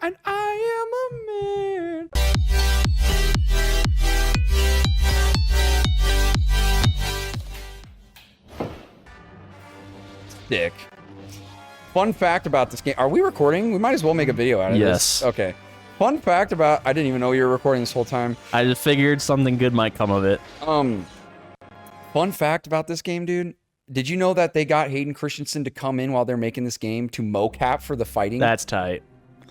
and I am a man. Dick. Fun fact about this game. Are we recording? We might as well make a video out of this. Yes. Okay. Fun fact about... I didn't even know you were recording this whole time. I just figured something good might come of it. Fun fact about this game, dude. Did you know that they got Hayden Christensen to come in while they're making this game to mocap for the fighting? That's tight.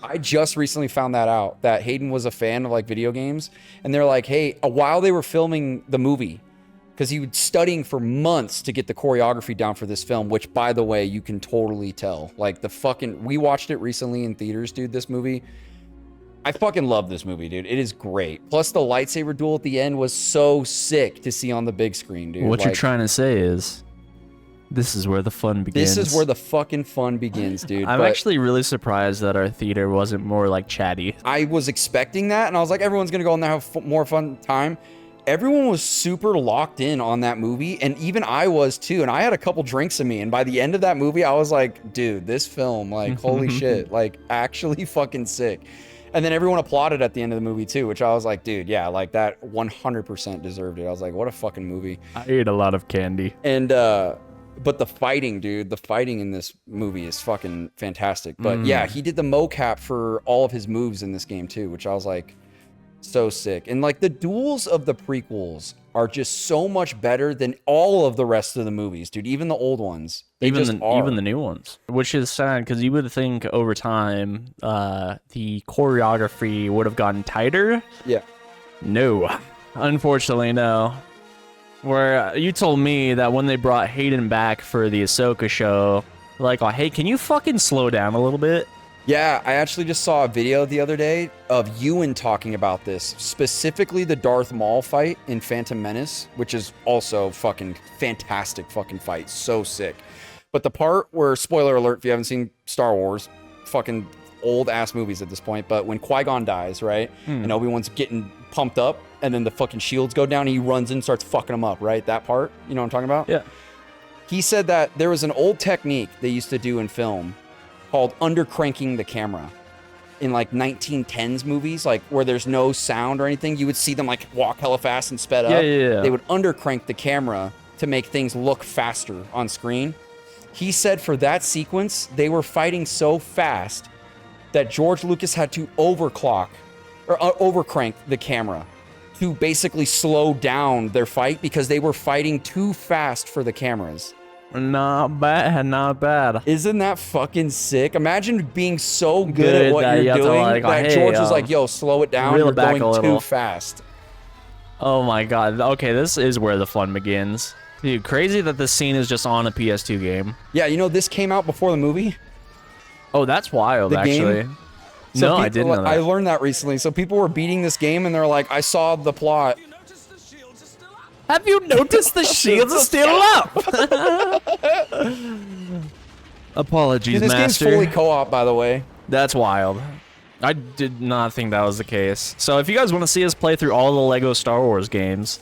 I just recently found that out, that Hayden was a fan of like video games. And they're like, hey, while they were filming the movie, because he was studying for months to get the choreography down for this film, which, by the way, you can totally tell. Like, we watched it recently in theaters, dude, this movie. I fucking love this movie, dude. It is great. Plus, the lightsaber duel at the end was so sick to see on the big screen, dude. What you're trying to say is, this is where the fun begins. This is where the fucking fun begins, dude. I'm actually really surprised that our theater wasn't more, like, chatty. I was expecting that, and I was like, everyone's gonna go in there and have more fun time. Everyone was super locked in on that movie, and even I was too, and I had a couple drinks in me, and by the end of that movie, I was like, dude, this film, like, holy shit, like, actually fucking sick. And then everyone applauded at the end of the movie too, which I was like, dude, yeah, like that 100% deserved it. I was like, what a fucking movie. I ate a lot of candy. And, but the fighting, dude, the fighting in this movie is fucking fantastic. But yeah, he did the mocap for all of his moves in this game too, which I was like, so sick. And like the duels of the prequels are just so much better than all of the rest of the movies, dude. Even the old ones. Even the new ones. Which is sad, because you would think over time the choreography would have gotten tighter. Yeah. No. Unfortunately, no. Where you told me that when they brought Hayden back for the Ahsoka show, like, oh, hey, can you fucking slow down a little bit? Yeah, I actually just saw a video the other day of Ewan talking about this, specifically the Darth Maul fight in Phantom Menace, which is also fucking fantastic fucking fight, so sick. But the part where, spoiler alert if you haven't seen Star Wars, fucking old ass movies at this point, but when Qui-Gon dies, right, and Obi-Wan's getting pumped up, and then the fucking shields go down, and he runs in and starts fucking him up, right? That part, you know what I'm talking about? Yeah. He said that there was an old technique they used to do in film called undercranking the camera. In like 1910s movies, like where there's no sound or anything, you would see them like walk hella fast and sped up. Yeah. They would undercrank the camera to make things look faster on screen. He said for that sequence, they were fighting so fast that George Lucas had to overclock or overcrank the camera to basically slow down their fight because they were fighting too fast for the cameras. Not bad, not bad. Isn't that fucking sick? Imagine being so good at what you're doing like, that hey, George was like, yo, slow it down. You're going too fast. Oh my god. Okay, this is where the fun begins. Dude, crazy that this scene is just on a PS2 game. Yeah, you know, this came out before the movie. Oh, that's wild, actually. No, I didn't know that. I learned that recently. So people were beating this game and they're like, I saw the plot. Have you noticed the shields are still up? Apologies, Dude, this Master. game's fully co-op, by the way. That's wild. I did not think that was the case. So if you guys want to see us play through all the Lego Star Wars games...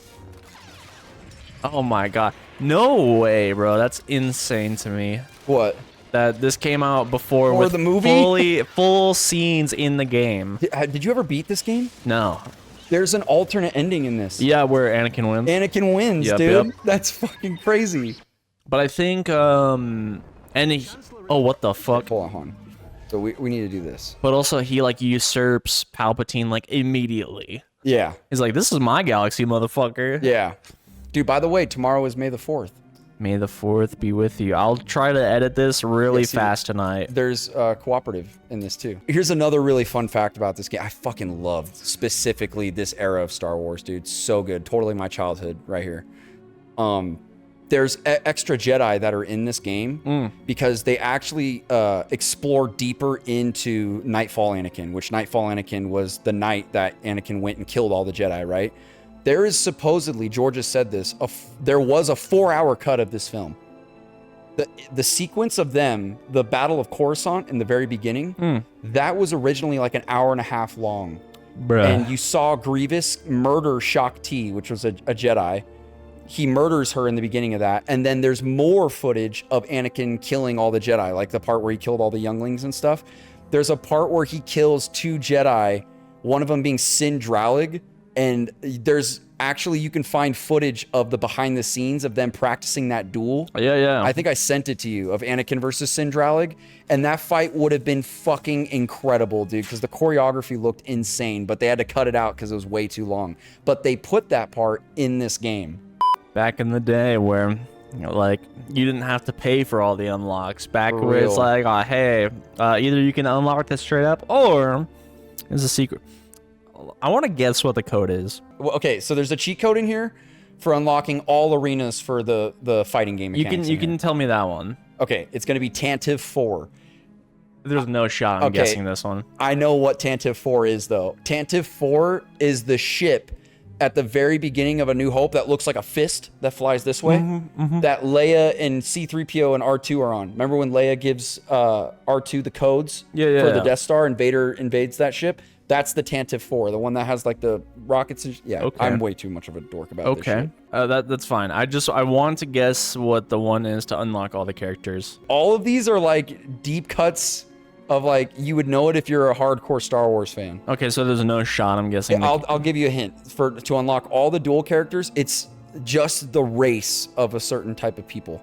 Oh my god. No way, bro. That's insane to me. What? That this came out before with the movie? full scenes in the game. Did you ever beat this game? No. There's an alternate ending in this. Yeah, where Anakin wins. Anakin wins, dude. Yep. That's fucking crazy. But I think, oh, what the fuck? Hold on. So we need to do this. But also, he, like, usurps Palpatine, like, immediately. Yeah. He's like, this is my galaxy, motherfucker. Yeah. Dude, by the way, tomorrow is May the 4th. May the 4th be with you. I'll try to edit this really fast tonight. There's cooperative in this too. Here's another really fun fact about this game. I fucking loved specifically this era of Star Wars, dude. So good. Totally my childhood right here. There's extra Jedi that are in this game because they actually explore deeper into Nightfall Anakin, which Nightfall Anakin was the night that Anakin went and killed all the Jedi, right? There is supposedly, George has said this, there was a 4-hour cut of this film. The sequence of them, the Battle of Coruscant in the very beginning, that was originally like an hour and a half long. Bruh. And you saw Grievous murder Shaak Ti, which was a Jedi. He murders her in the beginning of that. And then there's more footage of Anakin killing all the Jedi, like the part where he killed all the younglings and stuff. There's a part where he kills 2 Jedi, one of them being Sindralig, and there's actually, you can find footage of the behind the scenes of them practicing that duel. Yeah. I think I sent it to you, of Anakin versus Sindralig, and that fight would have been fucking incredible, dude, because the choreography looked insane, but they had to cut it out because it was way too long. But they put that part in this game. Back in the day where, you know, like, you didn't have to pay for all the unlocks. Back For where it's real. like, oh, hey, either you can unlock this straight up, or there's a secret. I want to guess what the code is. Well, okay, so there's a cheat code in here for unlocking all arenas for the fighting game mechanics. You can tell me that one. Okay, it's going to be Tantive 4. There's no shot I'm guessing this one. I know what Tantive 4 is, though. Tantive 4 is the ship at the very beginning of A New Hope that looks like a fist that flies this way, that Leia and C-3PO and R2 are on. Remember when Leia gives R2 the codes for the Death Star and Vader invades that ship? That's the Tantive 4, the one that has like the rockets. Yeah, okay. I'm way too much of a dork about this shit. That's fine. I want to guess what the one is to unlock all the characters. All of these are like deep cuts of like, you would know it if you're a hardcore Star Wars fan. Okay, so there's no shot, I'm guessing. I'll give you a hint. To unlock all the dual characters, it's just the race of a certain type of people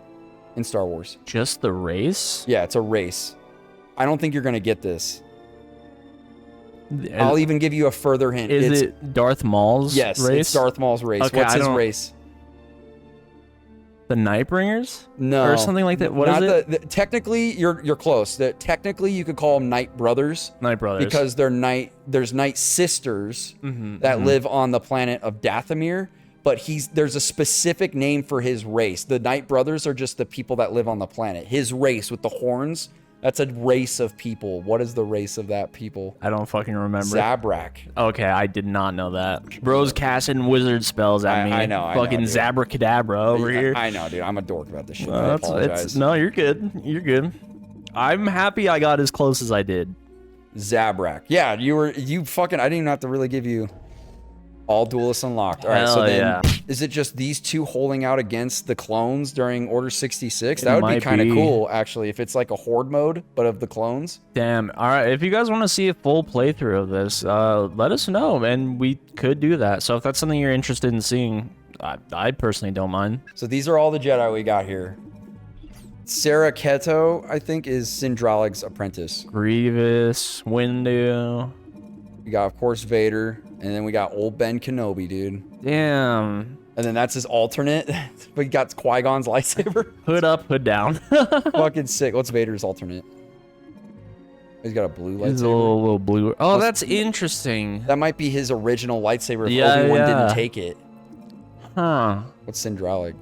in Star Wars. Just the race? Yeah, it's a race. I don't think you're going to get this. I'll even give you a further hint. Is it Darth Maul's race? Yes, it's Darth Maul's race. Okay, What's his race? The Nightbringers? No. Or something like that. What is it? Technically, you're close. Technically, you could call them Night Brothers. Night Brothers. Because there's Night Sisters that live on the planet of Dathomir, but there's a specific name for his race. The Night Brothers are just the people that live on the planet. His race with the horns, that's a race of people. What is the race of that people? I don't fucking remember. Zabrak. Okay, I did not know that. Bro's casting wizard spells at me. I know. Fucking Zabracadabra over here. I know, dude. I'm a dork about this shit. I apologize. No, you're good. You're good. I'm happy I got as close as I did. Zabrak. Yeah, I didn't even have to really give you all duelists unlocked. All right, so then is it just these two holding out against the clones during Order 66? That would be kind of cool, actually, if it's like a horde mode, but of the clones. Damn. All right, if you guys want to see a full playthrough of this, let us know, and we could do that. So if that's something you're interested in seeing, I personally don't mind. So these are all the Jedi we got here. Sarah Keto, I think, is Sindralig's apprentice. Grievous, Windu. We got, of course, Vader. And then we got old Ben Kenobi, dude. Damn. And then that's his alternate. We got Qui-Gon's lightsaber. Hood up, hood down. Fucking sick. What's Vader's alternate? He's got a blue lightsaber. He's a little blue. Oh, that's interesting. That might be his original lightsaber if Obi-Wan didn't take it. Huh. What's Sindralig?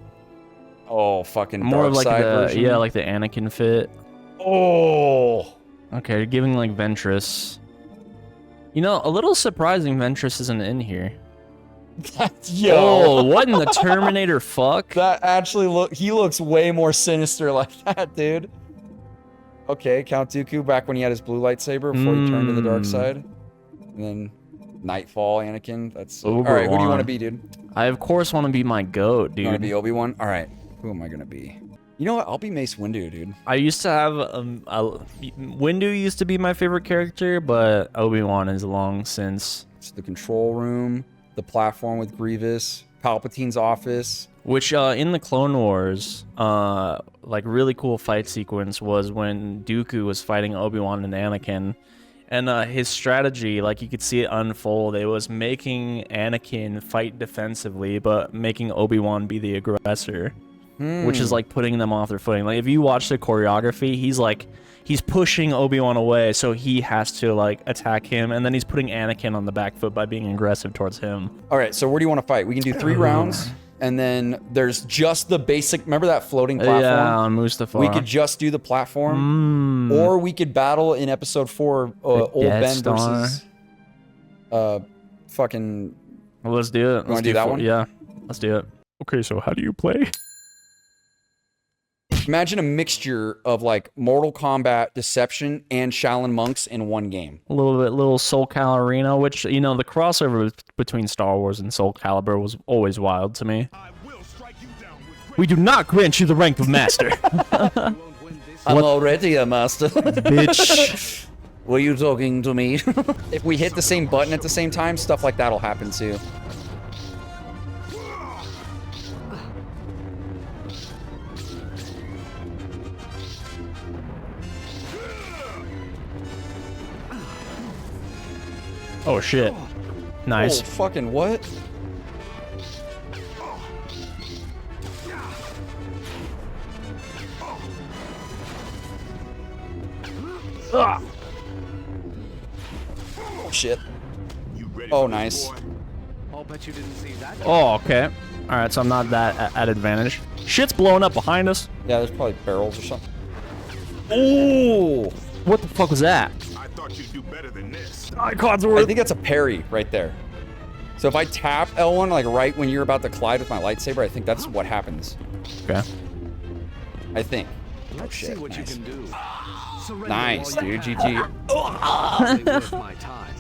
Oh, fucking more dark of like side the version. yeah, like the Anakin fit. Oh. Okay, giving like Ventress. You know, a little surprising Ventress isn't in here. Yo. Oh, what in the Terminator fuck? That actually he looks way more sinister like that, dude. Okay, Count Dooku back when he had his blue lightsaber before he turned to the dark side. And then Nightfall Anakin. That's all right, who do you want to be, dude? I of course want to be my goat, dude. You want to be Obi-Wan? All right. Who am I going to be? You know what? I'll be Mace Windu, dude. I used to have Windu used to be my favorite character, but Obi-Wan is long since. It's the control room, the platform with Grievous, Palpatine's office. Which in the Clone Wars, like really cool fight sequence was when Dooku was fighting Obi-Wan and Anakin, and his strategy, like you could see it unfold. It was making Anakin fight defensively, but making Obi-Wan be the aggressor. Which is like putting them off their footing. Like if you watch the choreography, he's pushing Obi-Wan away, so he has to like attack him, and then he's putting Anakin on the back foot by being aggressive towards him. All right, so where do you want to fight? We can do 3 rounds, and then there's just the basic. Remember that floating platform? Yeah, on Mustafa. We could just do the platform, or we could battle in episode 4, old Ben versus fucking. Well, let's do it. Want to do that one? Yeah, let's do it. Okay, so how do you play? Imagine a mixture of like Mortal Kombat, Deception, and Shaolin monks in one game. Little Soul Calibur, which, you know, the crossover between Star Wars and Soul Calibur was always wild to me. We do not grant you the rank of master. I'm already a master. Bitch. Were you talking to me? If we hit the same button at the same time, stuff like that'll happen too. Oh shit. Nice. Oh, fucking what? Ugh. Oh shit. Oh, nice. I'll bet you didn't see that. Oh, okay. Alright, so I'm not that at advantage. Shit's blowing up behind us. Yeah, there's probably barrels or something. Ooh! What the fuck was that? I thought you'd do better than this. I think that's a parry right there. So if I tap L1 like right when you're about to collide with my lightsaber, I think that's what happens. Okay. I think. Let's shit, see what nice. you can do. Surrender Nice, while you dude. can. GG. Probably worth my time.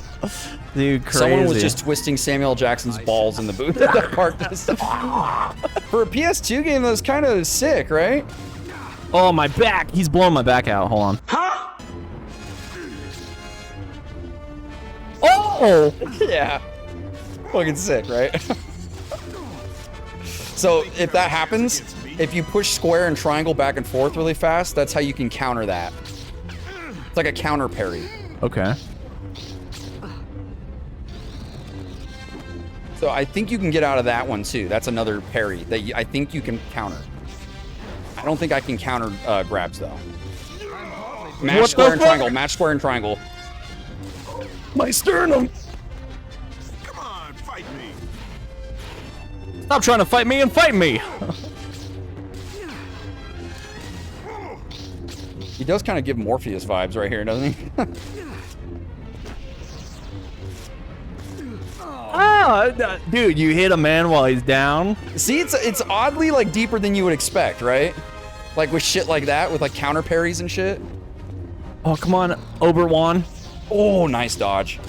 Dude, crazy. Someone was just twisting Samuel Jackson's balls in the booth at that part. For a PS2 game, that was kind of sick, right? Oh, my back. He's blowing my back out. Hold on. Oh! Yeah. Fucking sick, right? So if that happens, if you push square and triangle back and forth really fast, that's how you can counter that. It's like a counter parry. Okay. So I think you can get out of that one too. That's another parry that I think you can counter. I don't think I can counter grabs though. Match What square the and fuck? triangle. Match square and triangle. My sternum. Come on, fight me. Stop trying to fight me and fight me. He does kind of give Morpheus vibes right here, doesn't he? Dude, you hit a man while he's down. See, it's oddly like deeper than you would expect, right? Like with shit like that, with like counter parries and shit. Oh, come on, Obi-Wan. Oh, nice dodge.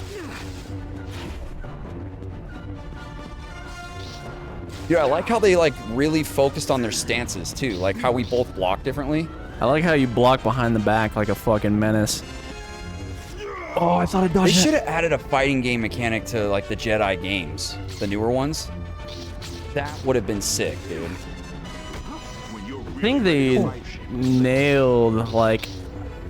Yeah, I like how they like really focused on their stances too, like how we both block differently. I like how you block behind the back like a fucking menace. Oh, I thought I They dodged should it. have added a fighting game mechanic to like the Jedi games, the newer ones. That would have been sick, dude. When you're I think they nailed, like,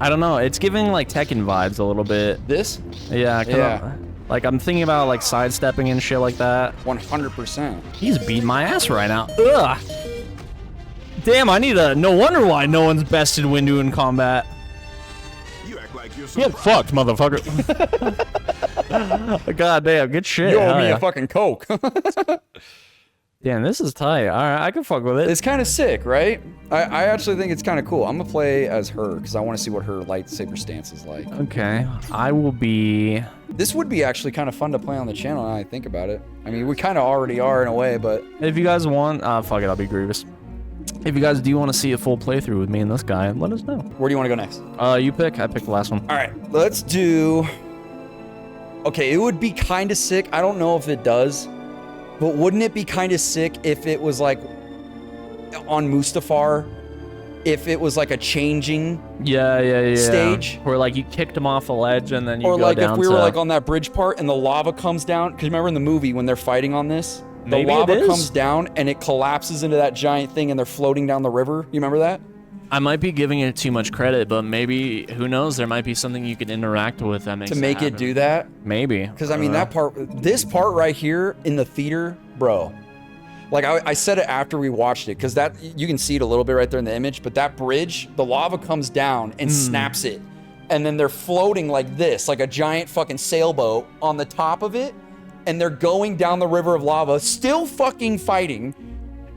I don't know, it's giving like Tekken vibes a little bit. This? Yeah, Yeah. like I'm thinking about like sidestepping and shit like that. 100%. He's beating my ass right now. Ugh. Damn, I need a. No wonder why no one's bested Windu in combat. You act like you're so Get fucked, motherfucker. God damn, good shit. You owe Hell me yeah. a fucking Coke. Damn, this is tight. All right, I can fuck with it. It's kind of sick, right? I actually think it's kind of cool. I'm gonna play as her because I want to see what her lightsaber stance is like. Okay, I will be. This would be actually kind of fun to play on the channel now I think about it. I mean, we kind of already are in a way, but If you guys want, fuck it, I'll be Grievous. If you guys do want to see a full playthrough with me and this guy, let us know. where do you want to go next? You pick. I picked the last one. All right, let's do... Okay, it would be kind of sick. I don't know if it does, but wouldn't it be kind of sick if it was like on Mustafar, if it was like a changing, Yeah. Stage? Where like you kicked him off a ledge and then you or go like down if we to... were like on that bridge part and the lava comes down? Because remember in the movie when they're fighting on this, the Maybe it lava is. comes down and it collapses into that giant thing and they're floating down the river. You remember that? I might be giving it too much credit, but maybe, who knows, there might be something you can interact with that makes To make it happen. do that? Maybe. Because I mean, that part, this part right here in the theater, bro. Like I said it after we watched it, because that you can see it a little bit right there in the image. But that bridge, the lava comes down and snaps it, and then they're floating like this, like a giant fucking sailboat on the top of it, and they're going down the river of lava, still fucking fighting.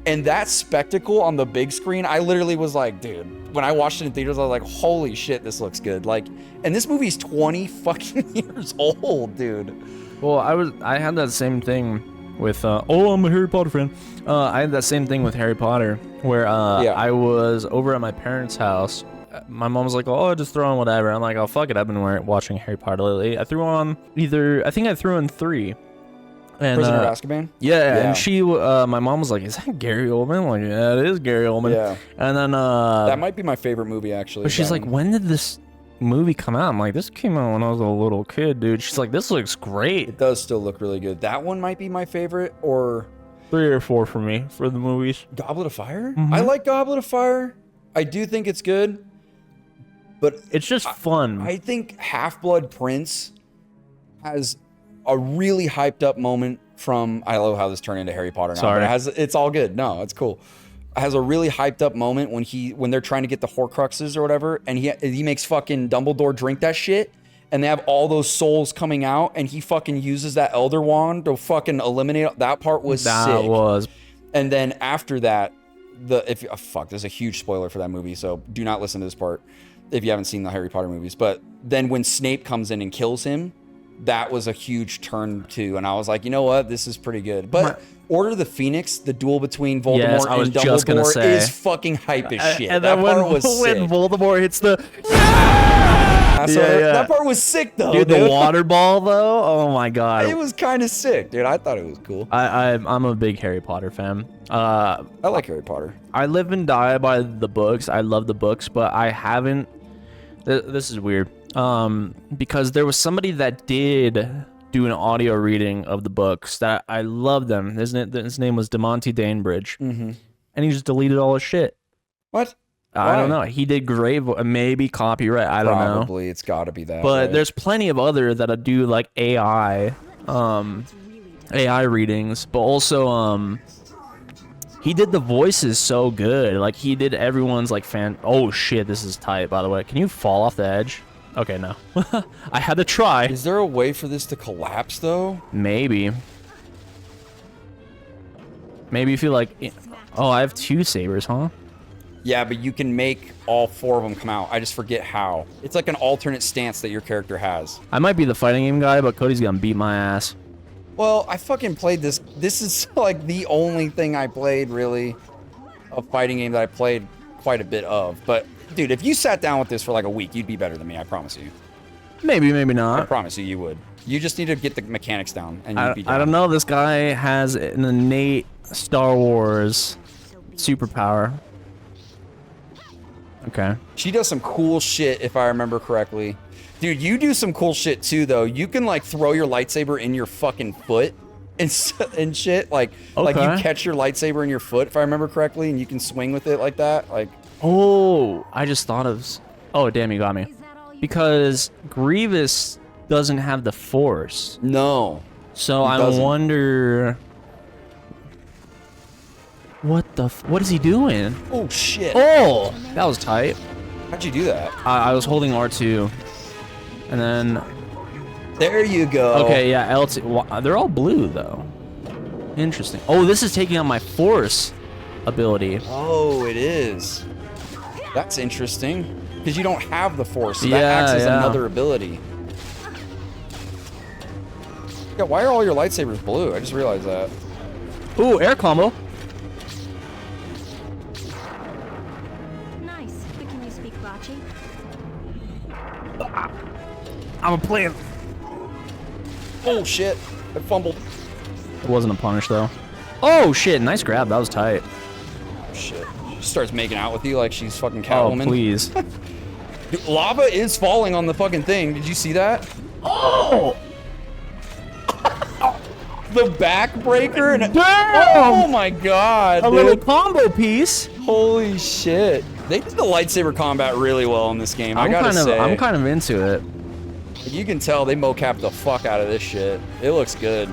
And that spectacle on the big screen, I literally was like, dude. When I watched it in theaters, I was like, holy shit, this looks good. Like, and this movie's 20 fucking years old, dude. Well, I had that same thing with I'm a Harry Potter fan. I had that same thing with Harry Potter where I was over at my parents' house. My mom was like, "Oh, just throw on whatever." I'm like, "Oh, fuck it. I've been watching Harry Potter lately." I threw on I think I threw in 3. And, Prisoner of Azkaban? Yeah, and she, my mom was like, "Is that Gary Oldman?" I'm like, "Yeah, it is Gary Oldman." Yeah. And then That might be my favorite movie, actually. but she's like, "When did this movie come out? I'm like, this came out when I was a little kid, dude. She's like, this looks great. It does still look really good. That one might be my favorite, or 3 or 4 for me for the movies. Goblet of Fire? I like Goblet of Fire. I do think it's good, but It's just fun. I think Half-Blood Prince has a really hyped up moment from, I love how this turned into Harry Potter now, Sorry. but it's all good. No, it's cool. It has a really hyped up moment when they're trying to get the Horcruxes or whatever, and he makes fucking Dumbledore drink that shit, and they have all those souls coming out, and he fucking uses that Elder Wand to fucking eliminate. That part was sick. That was. And then after that, there's a huge spoiler for that movie, so do not listen to this part if you haven't seen the Harry Potter movies. But then when Snape comes in and kills him, that was a huge turn too, and I was like, you know what, this is pretty good. But Order of the Phoenix, the duel between Voldemort and Dumbledore is fucking hype as shit. And that then part was sick. when Voldemort hits the That part was sick though, dude, the water ball though. Oh my god, it was kind of sick, dude. I thought it was cool. I'm a big Harry Potter fan. I like Harry Potter. I live and die by the books. I love the books, but I haven't. This is weird. Because there was somebody that did do an audio reading of the books that I love them. His name was DeMonte Danebridge, and he just deleted all his shit. What? I don't know. He did great. Maybe copyright. I don't know. Probably it's got to be that. But right? there's plenty of other that do like AI readings, but also he did the voices so good. Like he did everyone's like fan. Oh shit, this is tight. By the way, can you fall off the edge? Okay, no. I had to try. Is there a way for this to collapse though? Maybe. Maybe if you like. Oh, I have 2 sabers, huh? Yeah, but you can make all 4 of them come out. I just forget how. It's like an alternate stance that your character has. I might be the fighting game guy, but Cody's gonna beat my ass. Well, I fucking played this. This is like the only thing I played really, a fighting game that I played quite a bit of. But dude, if you sat down with this for like a week, you'd be better than me. I promise you. Maybe, maybe I not. promise you, you would. You just need to get the mechanics down, and you'd be down. I don't know. This guy has an innate Star Wars superpower. Okay. She does some cool shit, if I remember correctly. Dude, you do some cool shit too, though. You can like throw your lightsaber in your fucking foot and shit. Like you catch your lightsaber in your foot, if I remember correctly, and you can swing with it like that. Like, oh, I just thought of. Oh, damn, you got me. Because Grievous doesn't have the Force. no. So He I doesn't. wonder. What what is he doing? Oh shit. Oh, that was tight. How'd you do that? I was holding R2, and then There you go. okay, yeah, L2. They're all blue though. Interesting. Oh, this is taking on my Force ability. Oh, it is. That's interesting. Because you don't have the Force, so Yeah, that acts as yeah. another ability. Yeah, why are all your lightsabers blue? I just realized that. Ooh, air combo. Nice. But can you speak Bocce? I'm a player. Oh shit. I fumbled. It wasn't a punish though. Oh shit, nice grab. That was tight. Shit. She starts making out with you like she's fucking Oh, Catwoman. please. Dude, lava is falling on the fucking thing. Did you see that? Oh! The backbreaker and Damn! oh my god, A dude. little combo piece. Holy shit. They did the lightsaber combat really well in this game. I gotta say. I'm kind of into it. You can tell they mocap the fuck out of this shit. It looks good.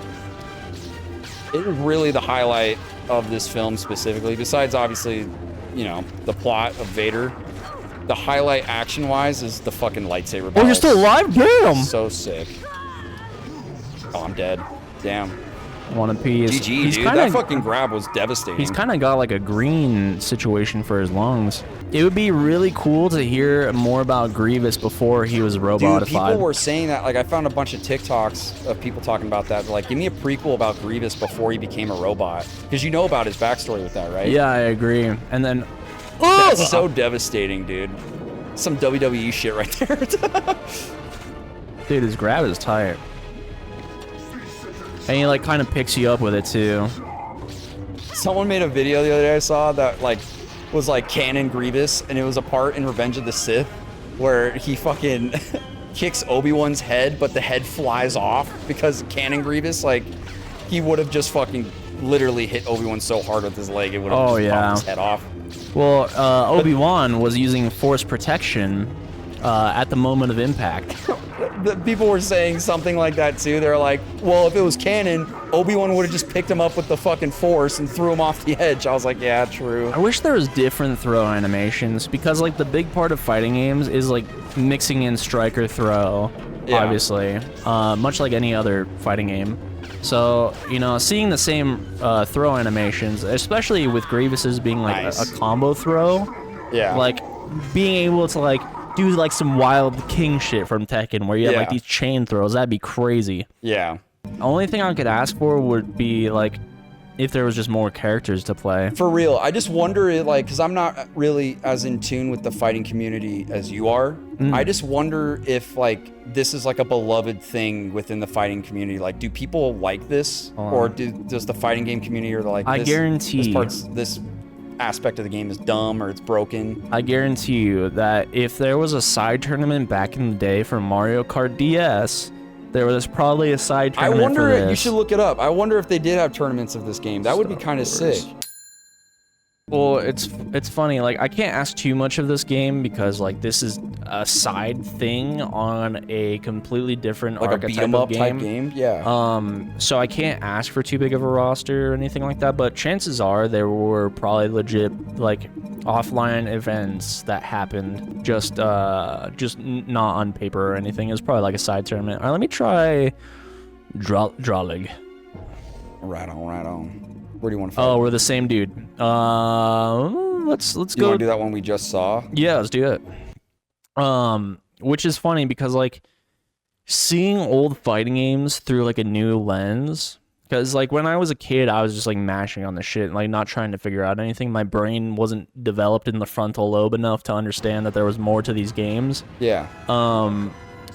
It is really the highlight of this film specifically, besides obviously, you know, the plot of Vader. The highlight action-wise is the fucking lightsaber Oh, battles. you're still alive? Damn! So sick. Oh, I'm dead. Damn. One apiece. GG, dude. That fucking grab was devastating. He's kind of got like a green situation for his lungs. It would be really cool to hear more about Grievous before he was robotified. Dude, people were saying that. Like, I found a bunch of TikToks of people talking about that. They're like, give me a prequel about Grievous before he became a robot. Because you know about his backstory with that, right? Yeah, I agree. And then... That's so devastating, dude. Some WWE shit right there. Dude, his grab is tight. And he like kind of picks you up with it too. Someone made a video the other day I saw that like was like canon Grievous, and it was a part in Revenge of the Sith where he fucking kicks Obi-Wan's head, but the head flies off because Canon Grievous, like, he would have just fucking literally hit Obi-Wan so hard with his leg, it would have just popped his head off. Well, Obi-Wan was using force protection at the moment of impact. The people were saying something like that too. They're like, well, if it was canon, Obi-Wan would have just picked him up with the fucking force and threw him off the edge. I was like, yeah, true. I wish there was different throw animations, because like the big part of fighting games is like mixing in strike or throw, obviously, much like any other fighting game. So, you know, seeing the same throw animations, especially with Grievous's being like a combo throw, like being able to like do like some wild king shit from Tekken where you have like these chain throws, that'd be crazy. Yeah. The only thing I could ask for would be like if there was just more characters to play. For real, I just wonder, like, because I'm not really as in tune with the fighting community as you are. I just wonder if, like, this is like a beloved thing within the fighting community. Like, do people like this, or does the fighting game community, or like, I guarantee this aspect of the game is dumb or it's broken? I guarantee you that if there was a side tournament back in the day for Mario Kart DS, there was probably a side tournament. I wonder, for this. you should look it up. I wonder if they did have tournaments of this game. That would be kind of sick. Well, it's funny, like I can't ask too much of this game because like this is a side thing on a completely different like archetype a beat 'em up game. type game. Yeah. So I can't ask for too big of a roster or anything like that, but chances are there were probably legit like offline events that happened just not on paper or anything. It was probably like a side tournament. All right, let me try Dralig. Right on, right on. Where do you want to fight? Oh, we're the same dude. Let's You go. want to do that one we just saw? Yeah, let's do it. Which is funny because like seeing old fighting games through like a new lens. Because like when I was a kid, I was just like mashing on the shit, like not trying to figure out anything. My brain wasn't developed in the frontal lobe enough to understand that there was more to these games. Yeah.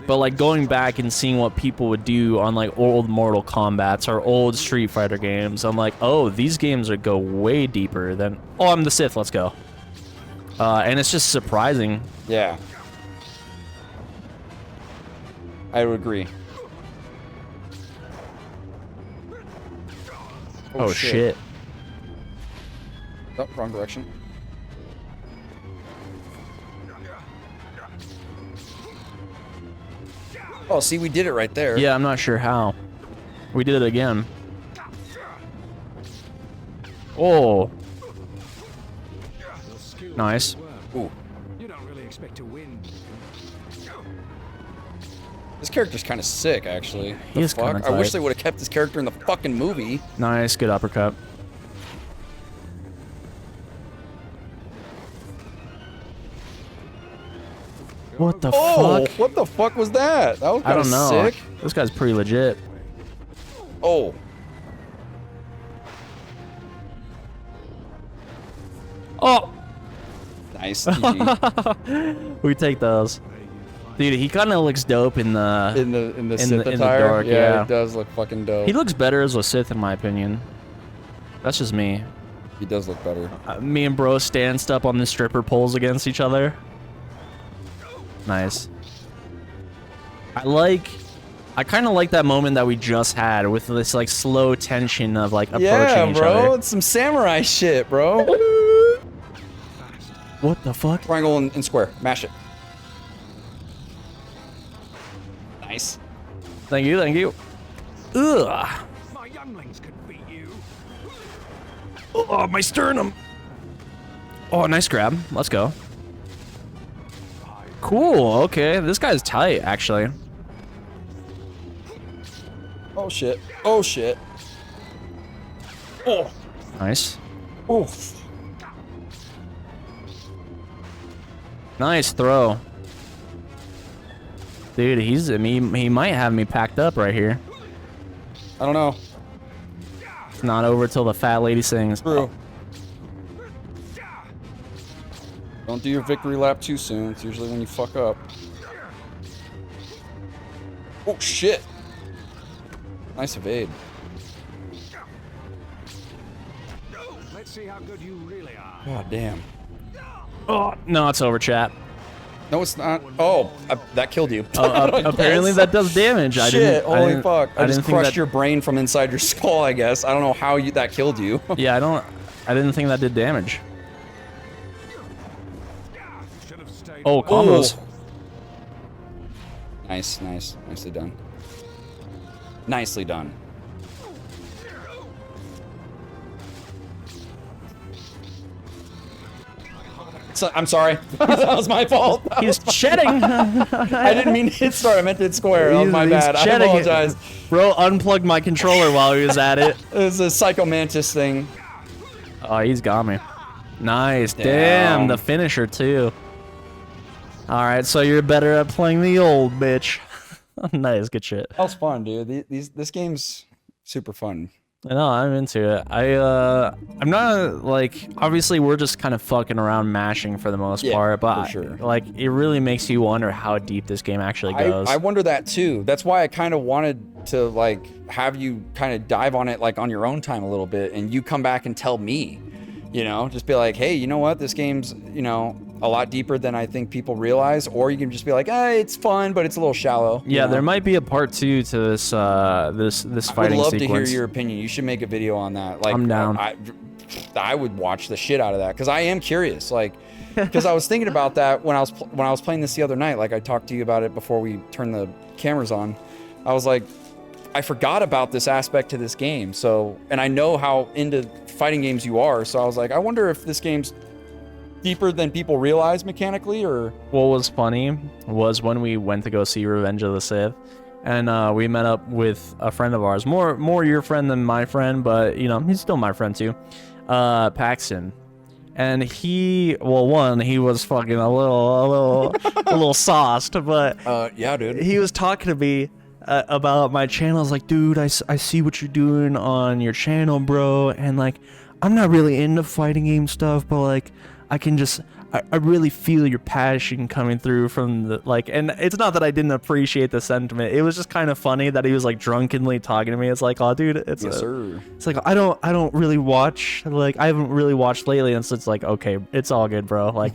But like going back and seeing what people would do on like old Mortal Kombats or old Street Fighter games, I'm like, oh, these games are go way deeper than, oh, I'm the Sith, let's go. And it's just surprising. Yeah. I would agree. Oh shit. Oh, wrong direction. Oh, see, we did it right there. Yeah, I'm not sure how. We did it again. Oh. Nice. Ooh. You don't really expect to win. This character's kind of sick, actually. He is kinda I wish tight. they would have kept this character in the fucking movie. Nice, good uppercut. What the fuck? What the fuck was that? That was I kind don't of know. sick. This guy's pretty legit. Oh. Oh! Nice. GG. We take those. Dude, he kind of looks dope in the in the Sith attire. dark, yeah. It does look fucking dope. He looks better as a Sith, in my opinion. That's just me. He does look better. Me and bro stanced up on the stripper poles against each other. Nice. I kind of like that moment that we just had with this like slow tension of like approaching each other. Yeah, bro. It's some samurai shit, bro. What the fuck? Triangle and square. Mash it. Nice. Thank you, thank you. Ugh. My younglings could beat you. Oh, my sternum. Oh, nice grab. Let's go. Cool. Okay, this guy's tight, actually. Oh shit. Oh shit. Oh. Nice. Oof. Nice throw. Dude, he might have me packed up right here. I don't know. It's not over till the fat lady sings. True. Don't do your victory lap too soon. It's usually when you fuck up. Oh shit. Nice evade. Let's see how good you really are. God damn. Oh, no, it's over, chat. No, it's not. Oh, that killed you. Apparently that does damage. Shit, holy fuck. I just didn't think crushed that, your brain from inside your skull, I guess. I don't know how that killed you. Yeah, I didn't think that did damage. Should have stayed. Oh, combos. Nice, nice. Nicely done. Nicely done. So, I'm sorry. That was my fault. He's shedding. I didn't mean to hit start. I meant to hit square. That was my bad. I shedding it. apologize. Bro unplugged my controller while he was at it. It was a Psycho Mantis thing. Oh, he's got me. Nice. Damn, Damn. the finisher too. All right, so you're better at playing the old bitch. Nice, good shit. That was fun, dude. This game's super fun. I know, I'm into it. I'm not like, obviously we're just kind of fucking around mashing for the most part, but for sure. like it really makes you wonder how deep this game actually goes. I wonder that too. That's why I kind of wanted to like have you kind of dive on it like on your own time a little bit, and you come back and tell me, you know, just be like, hey, you know what, this game's, you know, a lot deeper than I think people realize, or you can just be like, it's fun, but it's a little shallow. Yeah, you know? there might be a part 2 to this this fighting I would love sequence. to hear your opinion. You should make a video on that. Like, I'm down. I would watch the shit out of that because I am curious. Like, because I was thinking about that when I was playing this the other night. Like, I talked to you about it before we turned the cameras on. I was like, I forgot about this aspect to this game. So, and I know how into fighting games you are. So I was like, I wonder if this game's deeper than people realize mechanically, or What was funny was when we went to go see Revenge of the Sith, and we met up with a friend of ours, more your friend than my friend, but you know, he's still my friend too, Paxton. And he was fucking a little sauced, but yeah, dude. he was talking to me about my channel. I was like, dude, I see what you're doing on your channel, bro, and like, I'm not really into fighting game stuff, but like, I really feel your passion coming through from the, like, and it's not that I didn't appreciate the sentiment. It was just kind of funny that he was like drunkenly talking to me. It's like, oh, dude, it's like, I don't really watch, like, I haven't really watched lately. And so it's like, okay, it's all good, bro. Like,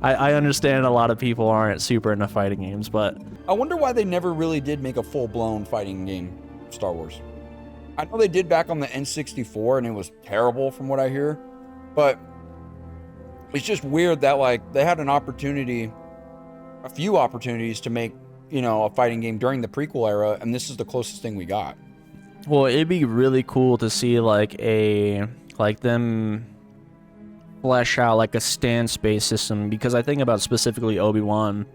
I understand a lot of people aren't super into fighting games, but I wonder why they never really did make a full-blown fighting game, Star Wars. I know they did back on the N64, and it was terrible from what I hear, but it's just weird that like they had a few opportunities to make, you know, a fighting game during the prequel era, and this is the closest thing we got. well, it'd be really cool to see like them flesh out like a stance-based system, because I think about specifically Obi-Wan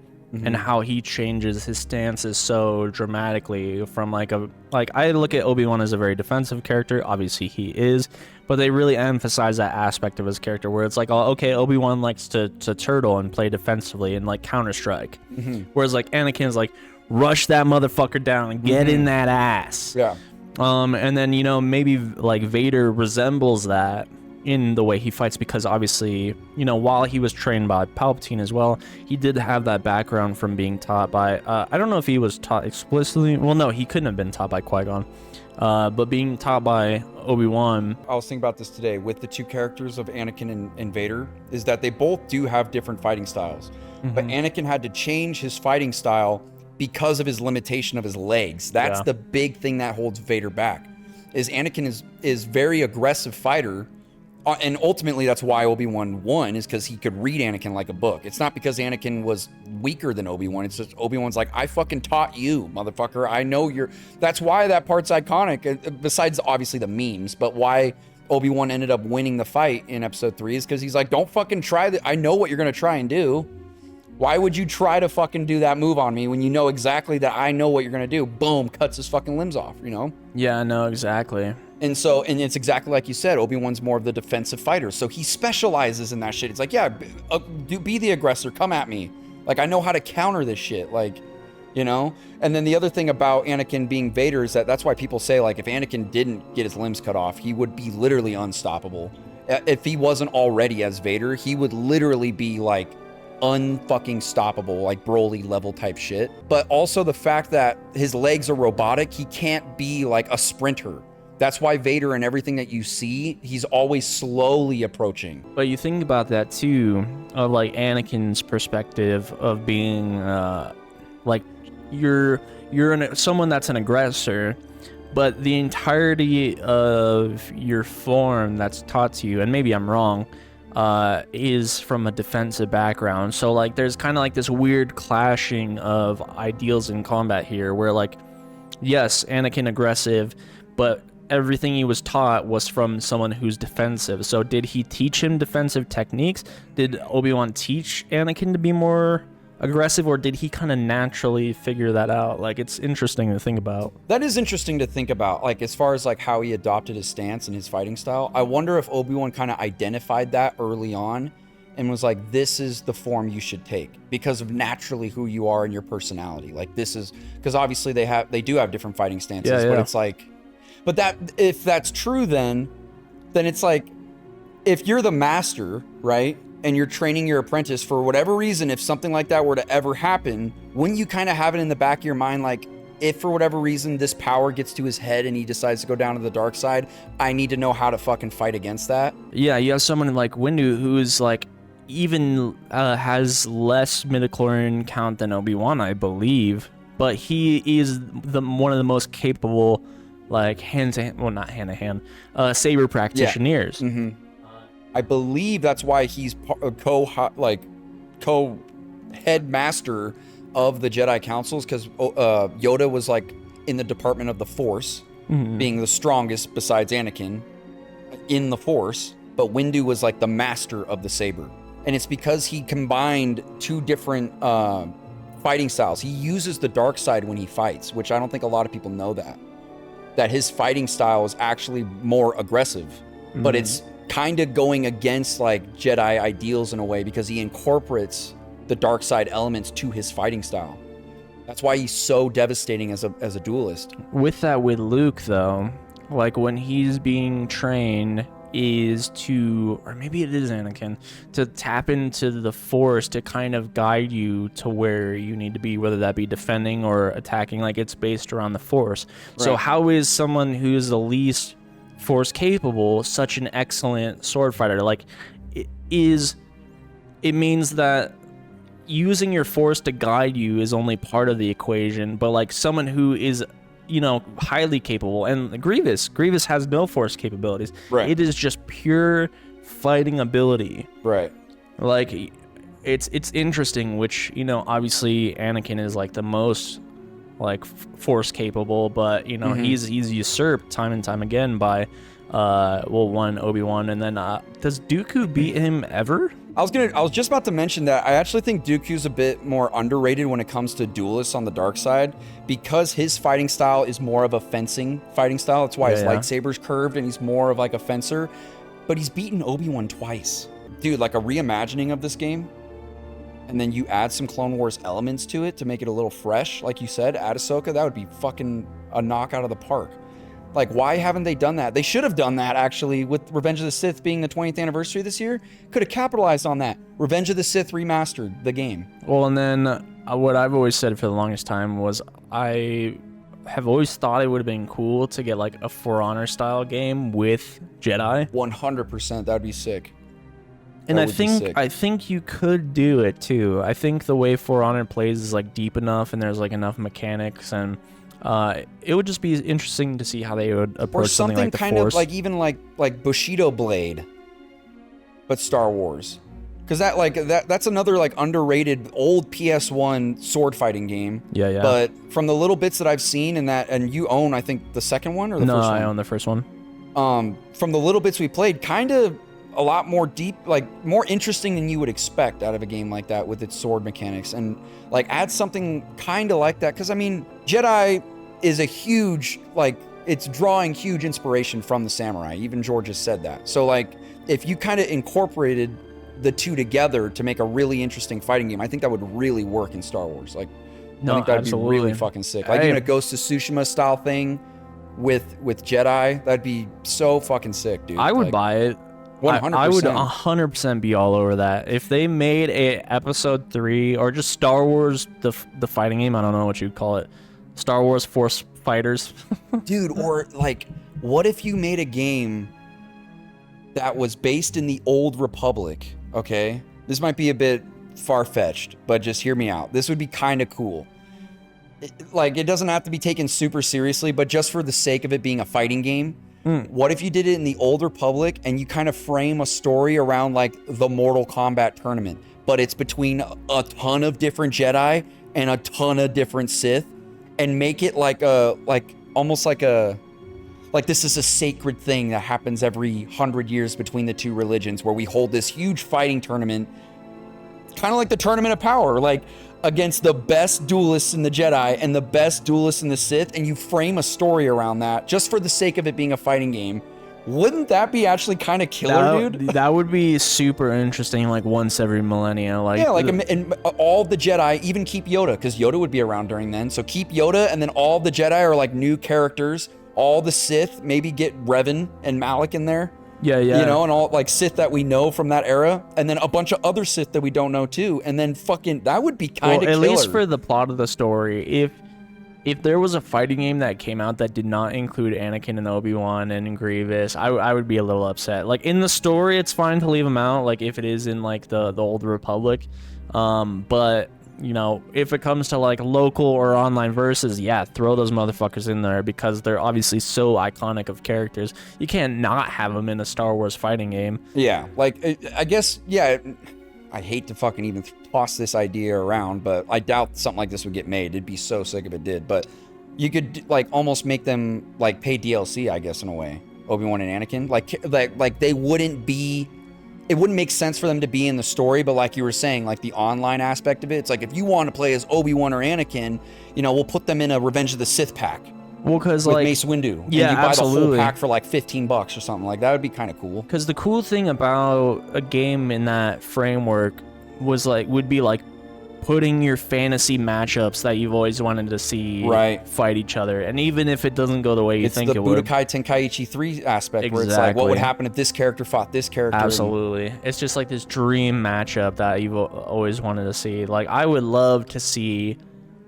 and how he changes his stances so dramatically from like I look at Obi-Wan as a very defensive character. Obviously he is, but they really emphasize that aspect of his character where it's like, oh, okay, Obi-Wan likes to turtle and play defensively and like counter-strike. Whereas like Anakin's like, rush that motherfucker down and get in that ass. Yeah. And then, you know, maybe like Vader resembles that in the way he fights, because obviously, you know, while he was trained by Palpatine as well, he did have that background from being taught by, I don't know if he was taught explicitly. Well, no, he couldn't have been taught by Qui-Gon. But being taught by Obi-Wan. I was thinking about this today with the two characters of Anakin and Vader, is that they both do have different fighting styles. But Anakin had to change his fighting style because of his limitation of his legs. That's the big thing that holds Vader back. Is Anakin is very aggressive fighter, and ultimately that's why Obi-Wan won, is because he could read Anakin like a book. It's not because Anakin was weaker than Obi-Wan. It's just Obi-Wan's like, I fucking taught you, motherfucker. I know you're... That's why that part's iconic, besides obviously the memes, but why Obi-Wan ended up winning the fight in Episode 3 is because he's like, don't fucking try that. I know what you're going to try and do. Why would you try to fucking do that move on me when you know exactly that I know what you're going to do? Boom, cuts his fucking limbs off, you know? Yeah, no, exactly. And so, and it's exactly like you said, Obi-Wan's more of the defensive fighter. So he specializes in that shit. It's like, yeah, be the aggressor. Come at me. Like, I know how to counter this shit. Like, you know? And then the other thing about Anakin being Vader is that's why people say, like, if Anakin didn't get his limbs cut off, he would be literally unstoppable. If he wasn't already as Vader, he would literally be, like, unfucking stoppable, like Broly level type shit. But also the fact that his legs are robotic, he can't be like a sprinter. That's why Vader and everything that you see, he's always slowly approaching. But you think about that too, of like Anakin's perspective of being like you're someone that's an aggressor, but the entirety of your form that's taught to you, and maybe I'm wrong, is from a defensive background. So like there's kind of like this weird clashing of ideals in combat here, where like, yes, Anakin aggressive, but everything he was taught was from someone who's defensive. So did he teach him defensive techniques? Did Obi-Wan teach Anakin to be more aggressive, or did he kind of naturally figure that out? Like, it's interesting to think about. That is interesting to think about, like as far as like how he adopted his stance and his fighting style. I wonder if Obi-Wan kind of identified that early on and was like, this is the form you should take because of naturally who you are and your personality. Like this is, because obviously they do have different fighting stances, but it's like, but that, if that's true, then it's like, if you're the master, right, and you're training your apprentice, for whatever reason, if something like that were to ever happen, wouldn't you kind of have it in the back of your mind, like, if for whatever reason this power gets to his head and he decides to go down to the dark side, I need to know how to fucking fight against that? Yeah, you have someone like Windu who's like, even has less midichlorian count than Obi-Wan, I believe, but he is one of the most capable, like not hand-to-hand, saber practitioners. Yeah. Mm-hmm. I believe that's why he's co-headmaster of the Jedi Councils, because Yoda was like in the Department of the Force, being the strongest besides Anakin in the Force, but Windu was like the master of the saber. And it's because he combined two different fighting styles. He uses the dark side when he fights, which I don't think a lot of people know that his fighting style is actually more aggressive, but it's kind of going against like Jedi ideals in a way, because he incorporates the dark side elements to his fighting style. That's why he's so devastating as a duelist. With Luke though, like when he's being trained is to, or maybe it is Anakin, to tap into the Force to kind of guide you to where you need to be, whether that be defending or attacking. Like it's based around the Force. Right. So how is someone who's the least Force capable such an excellent sword fighter? Like it means that using your Force to guide you is only part of the equation, but like someone who is, you know, highly capable, and Grievous has no Force capabilities. Right. It is just pure fighting ability. Right. Like it's interesting, which, you know, obviously Anakin is like the most like Force capable, but you know, he's usurped time and time again by one Obi-Wan, and then does Dooku beat him ever? I was just about to mention that I actually think Dooku's a bit more underrated when it comes to duelists on the dark side, because his fighting style is more of a fencing fighting style. That's why his lightsaber's curved and he's more of like a fencer. But he's beaten Obi-Wan twice. Dude, like a reimagining of this game, and then you add some Clone Wars elements to it to make it a little fresh, like you said, add Ahsoka, that would be fucking a knock out of the park. Like, why haven't they done that? They should have done that, actually, with Revenge of the Sith being the 20th anniversary this year. Could have capitalized on that. Revenge of the Sith remastered the game. Well, and then what I've always said for the longest time was I have always thought it would have been cool to get, like, a For Honor style game with Jedi. 100%. That would be sick. And I think you could do it, too. I think the way For Honor plays is, like, deep enough, and there's, like, enough mechanics, and it would just be interesting to see how they would approach something like the Force. Or something kind of like, even like Bushido Blade, but Star Wars. Because that's another like underrated old PS1 sword fighting game. Yeah. But from the little bits that I've seen and you own, I think, the second one or the first one? No, I own the first one. From the little bits we played, kind of a lot more deep, like more interesting than you would expect out of a game like that with its sword mechanics, and like add something kind of like that. Because I mean, Jedi is a huge, like, it's drawing huge inspiration from the samurai. Even George has said that. So like, if you kind of incorporated the two together to make a really interesting fighting game, I think that would really work in Star Wars. Like, I think that'd be really fucking sick. Like even a Ghost of Tsushima style thing with Jedi, that'd be so fucking sick, dude. I would buy it. 100%. I would 100% be all over that. If they made a episode 3 or just Star Wars, the fighting game, I don't know what you'd call it. Star Wars Force Fighters. Dude, or like What if you made a game that was based in the Old Republic, okay? This might be a bit far-fetched, but just hear me out. This would be kind of cool. It doesn't have to be taken super seriously, but just for the sake of it being a fighting game, what if you did it in the Old Republic and you kind of frame a story around like the Mortal Kombat tournament, but it's between a ton of different Jedi and a ton of different Sith, and make it like this is a sacred thing that happens every 100 years between the two religions, where we hold this huge fighting tournament, kind of like the Tournament of Power, like against the best duelists in the Jedi and the best duelists in the Sith, and you frame a story around that just for the sake of it being a fighting game. Wouldn't that be actually kind of killer, dude? That would be super interesting, like once every millennia. And all the Jedi, even keep Yoda, because Yoda would be around during then. So keep Yoda, and then all the Jedi are like new characters. All the Sith, maybe get Revan and Malik in there. Yeah. You know, and all like Sith that we know from that era, and then a bunch of other Sith that we don't know too, and then fucking that would be kind of killer. At least for the plot of the story, if there was a fighting game that came out that did not include Anakin and Obi-Wan and Grievous, I would be a little upset. Like in the story, it's fine to leave them out. Like if it is in like the Old Republic, but you know, if it comes to like local or online versus, yeah, throw those motherfuckers in there because they're obviously so iconic of characters. You can't not have them in a Star Wars fighting game. Yeah, like I guess, yeah, I hate to fucking even toss this idea around, but I doubt something like this would get made. It'd be so sick if it did. But you could like almost make them like pay DLC, I guess, in a way. Obi-Wan and Anakin, like they wouldn't be. It wouldn't make sense for them to be in the story, but like you were saying, like the online aspect of it, it's like if you want to play as Obi-Wan or Anakin, you know, we'll put them in a Revenge of the Sith pack. Well, because with like Mace Windu, and yeah, you buy absolutely. the whole pack for like $15 or something. Like that would be kind of cool. Because the cool thing about a game in that framework would be like putting your fantasy matchups that you've always wanted to see fight each other, and even if it doesn't go the way you think it would. It's the Budokai Tenkaichi 3 aspect, where it's like, what would happen if this character fought this character? Absolutely. It's just like this dream matchup that you've always wanted to see. Like, I would love to see,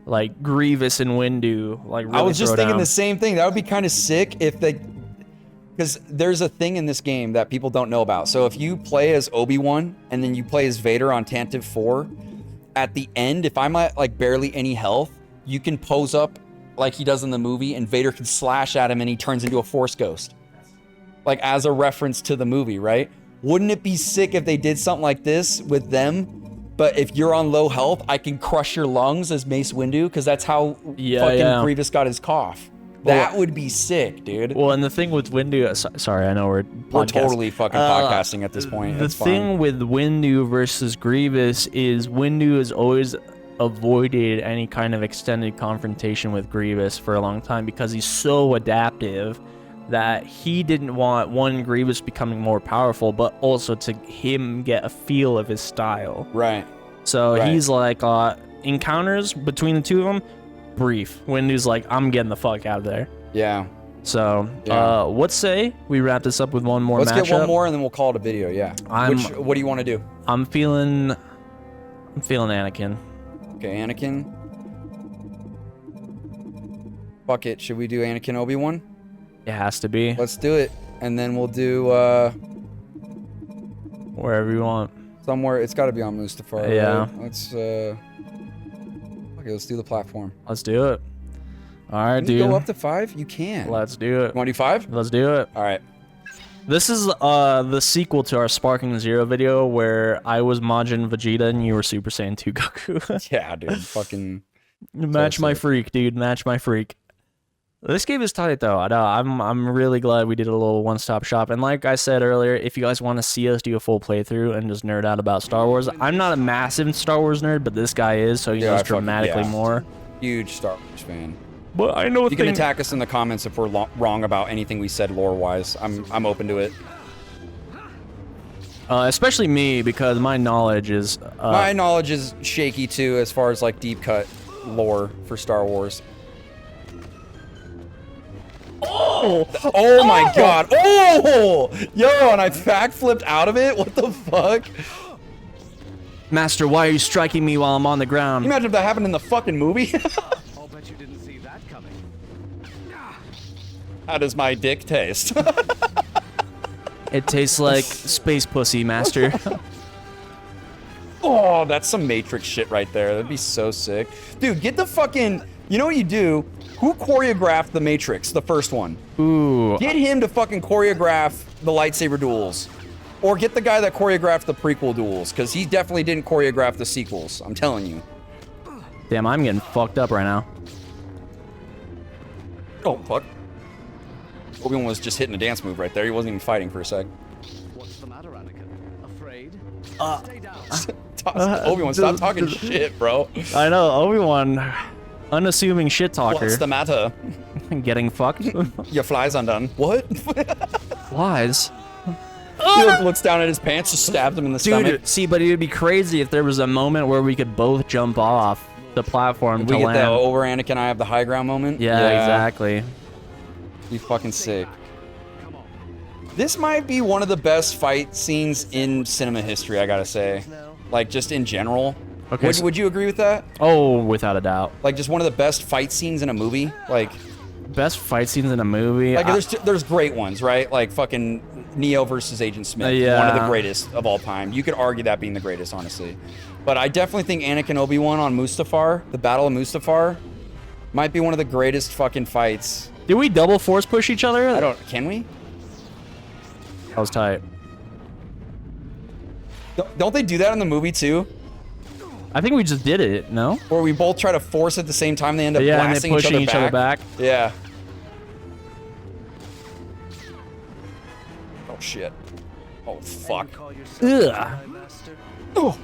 like, Grievous and Windu, like, really I was just thinking down. the same thing. That would be kind of sick if they... Because there's a thing in this game that people don't know about. So if you play as Obi-Wan, and then you play as Vader on Tantive 4... at the end, if I'm at like barely any health, you can pose up like he does in the movie, and Vader can slash at him and he turns into a Force ghost. Like as a reference to the movie, right? Wouldn't it be sick if they did something like this with them? But if you're on low health, I can crush your lungs as Mace Windu, because that's how fucking Grievous got his cough. That would be sick, dude. Well, and the thing with Windu... Sorry, I know we're totally fucking podcasting at this point. The thing with Windu versus Grievous is Windu has always avoided any kind of extended confrontation with Grievous for a long time because he's so adaptive that he didn't want, one, Grievous becoming more powerful, but also to him get a feel of his style. Right. So he's like, encounters between the two of them, brief. Windu's like, I'm getting the fuck out of there. Yeah. So, let's say we wrap this up with one more matchup. Let's get one more and then we'll call it a video, yeah. What do you want to do? I'm feeling Anakin. Okay, Anakin. Fuck it. Should we do Anakin Obi-Wan? It has to be. Let's do it. And then we'll do wherever you want. Somewhere. It's got to be on Mustafar. Yeah. Right? Let's let's do the platform. Let's do it. All right, dude. Can you go up to 5? You can. Let's do it. You want to do 5? Let's do it. All right. This is the sequel to our Sparking Zero video where I was Majin Vegeta and you were Super Saiyan 2 Goku. Yeah, dude. Fucking match my freak, dude. Match my freak. This game is tight though. I know. I'm really glad we did a little one-stop shop. And like I said earlier, if you guys want to see us do a full playthrough and just nerd out about Star Wars, I'm not a massive Star Wars nerd, but this guy is, so he knows dramatically more. Huge Star Wars fan. But I know you can attack us in the comments if we're wrong about anything we said lore-wise. I'm open to it. Especially me, because my knowledge is my knowledge is shaky too, as far as like deep cut lore for Star Wars. Oh my god. Oh! Yo, and I backflipped out of it? What the fuck? Master, why are you striking me while I'm on the ground? Can you imagine if that happened in the fucking movie? Bet you didn't see that coming. How does my dick taste? It tastes like space pussy, master. Oh, that's some Matrix shit right there. That'd be so sick. Dude, get the fucking... You know what you do? Who choreographed the Matrix, the first one? Ooh. Get him to fucking choreograph the lightsaber duels. Or get the guy that choreographed the prequel duels, because he definitely didn't choreograph the sequels. I'm telling you. Damn, I'm getting fucked up right now. Oh, fuck. Obi-Wan was just hitting a dance move right there. He wasn't even fighting for a sec. What's the matter, Anakin? Afraid? Stay down. Obi-Wan, stop talking shit, bro. I know, Obi-Wan, unassuming shit talker. What's the matter? Getting fucked. Your fly's undone. What? Flies. He looks down at his pants, just stabbed him in the stomach. Dude, see, but it would be crazy if there was a moment where we could both jump off the platform We to get land. the over Anakin, I have the high ground moment. Yeah, exactly. Be fucking sick. This might be one of the best fight scenes in cinema history, I gotta say. Like, just in general. Okay, Would you agree with that? Oh, without a doubt. Like, just one of the best fight scenes in a movie? Like, Best fight scenes in a movie. like there's great ones, right? Like fucking Neo versus Agent Smith. Yeah. One of the greatest of all time. You could argue that being the greatest, honestly. But I definitely think Anakin Obi-Wan on Mustafar, the Battle of Mustafar, might be one of the greatest fucking fights. Did we double force push each other? Can we? That was tight. Don't they do that in the movie too? I think we just did it, no? Where we both try to force at the same time, they end up Yeah, and they're blasting pushing each other back. Yeah. Oh shit. Oh fuck. Call yourself Ugh. Jedi Master? Oh.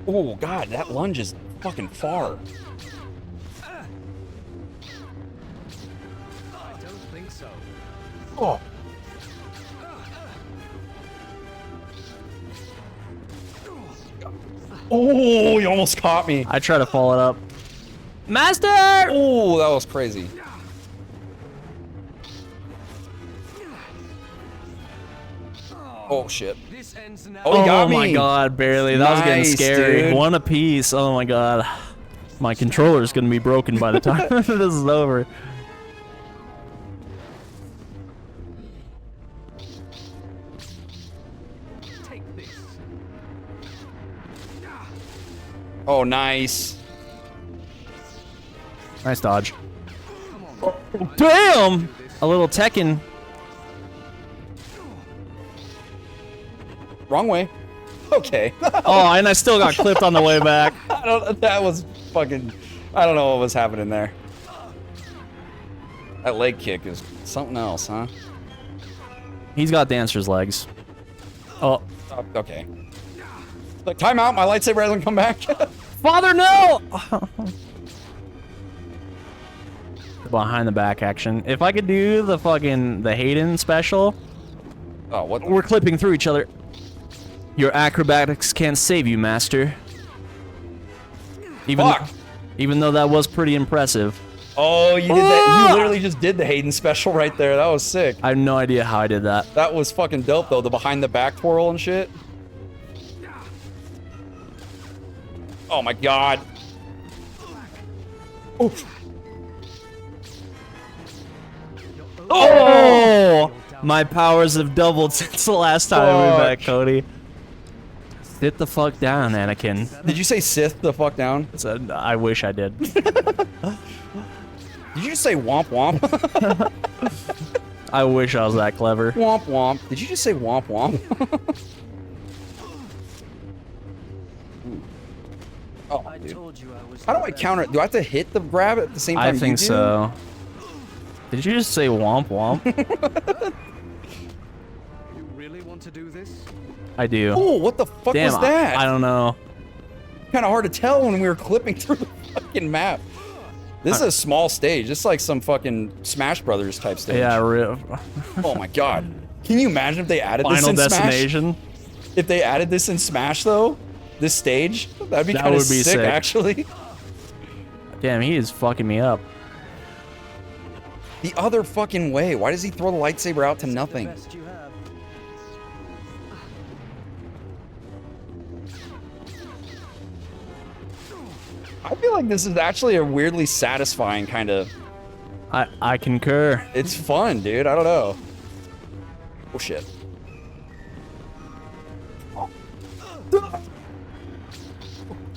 Oh god, that lunge is fucking far. I don't think so. Oh. Oh, you almost caught me. I try to follow it up. Master! Oh, that was crazy. Oh shit. This ends now. Oh, he got Oh me. my god, barely. That was getting Nice, scary. dude. One apiece. Oh my god. My controller's gonna be broken by the time this is over. Take this. Oh, nice. Nice dodge. Damn! A little Tekken. Wrong way. Okay. Oh, and I still got clipped on the way back. That was fucking. I don't know what was happening there. That leg kick is something else, huh? He's got dancer's legs. Oh. Okay. Like, time out. My lightsaber hasn't come back. Father, no! Behind the back action. If I could do the Hayden special, Oh, what? we're clipping through each other. Your acrobatics can't save you, master. Fuck. Even though that was pretty impressive. Oh, you did that. You literally just did the Hayden special right there. That was sick. I have no idea how I did that. That was fucking dope, though. The behind the back twirl and shit. Oh my god. Oof. Oh! My powers have doubled since the last time we met, Cody. Sit the fuck down, Anakin. Did you say Sith the fuck down? I wish I did. Did you just say womp womp? I wish I was that clever. Womp womp. Did you just say womp womp? Oh, I dude. told you I was. How do I counter it? Do I have to hit the grab at the same time? I think you do? so. Did you just say womp womp? You really want to do this? I do. Oh, what the fuck Damn, was that? I don't know. Kind of hard to tell when we were clipping through the fucking map. This is a small stage. This is like some fucking Smash Brothers type stage. Yeah, Oh my god. Can you imagine if they added Final this in Destination. Smash? If they added this in Smash though, this stage, that'd be That kind of would be sick, sick. actually. Damn, he is fucking me up. The other fucking way. Why does he throw the lightsaber out to The nothing? best you have. I feel like this is actually a weirdly satisfying kind of. I concur. It's fun, dude. I don't know. Oh shit.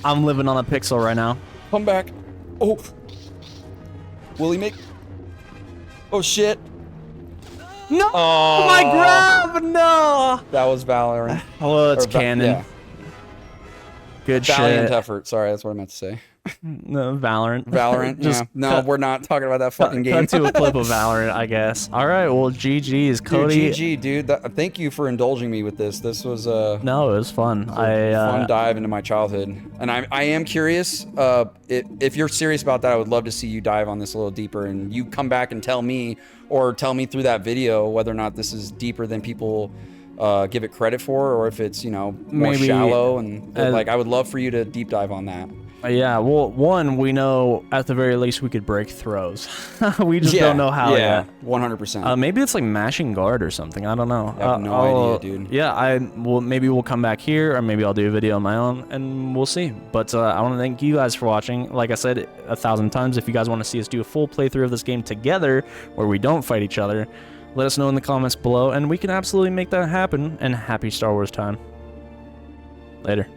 I'm living on a pixel right now. Come back. Oh. Will he make? Oh shit. No! Oh, My grab! No! That was Valorant. Oh, it's Or canon. Yeah. Good Valiant shit. effort. Sorry, that's what I meant to say. No, Valorant. Valorant. Just Yeah. No, cut- we're not talking about that fucking game. Cut to a clip of Valorant, I guess. All right, well, GG's, Cody. Dude, GG, dude. Thank you for indulging me with this. This was No, it was fun. fun dive into my childhood, and I am curious. If you're serious about that, I would love to see you dive on this a little deeper, and you come back and tell me, or tell me through that video, whether or not this is deeper than people give it credit for, or if it's more Maybe, shallow. And like, I would love for you to deep dive on that. Yeah, well, one, we know at the very least we could break throws. We just don't know how yet. 100%. Maybe it's like mashing guard or something. I don't know. I have no idea, dude. Yeah, maybe we'll come back here, or maybe I'll do a video on my own, and we'll see. But I want to thank you guys for watching. Like I said 1,000 times, if you guys want to see us do a full playthrough of this game together, where we don't fight each other, let us know in the comments below, and we can absolutely make that happen. And happy Star Wars time. Later.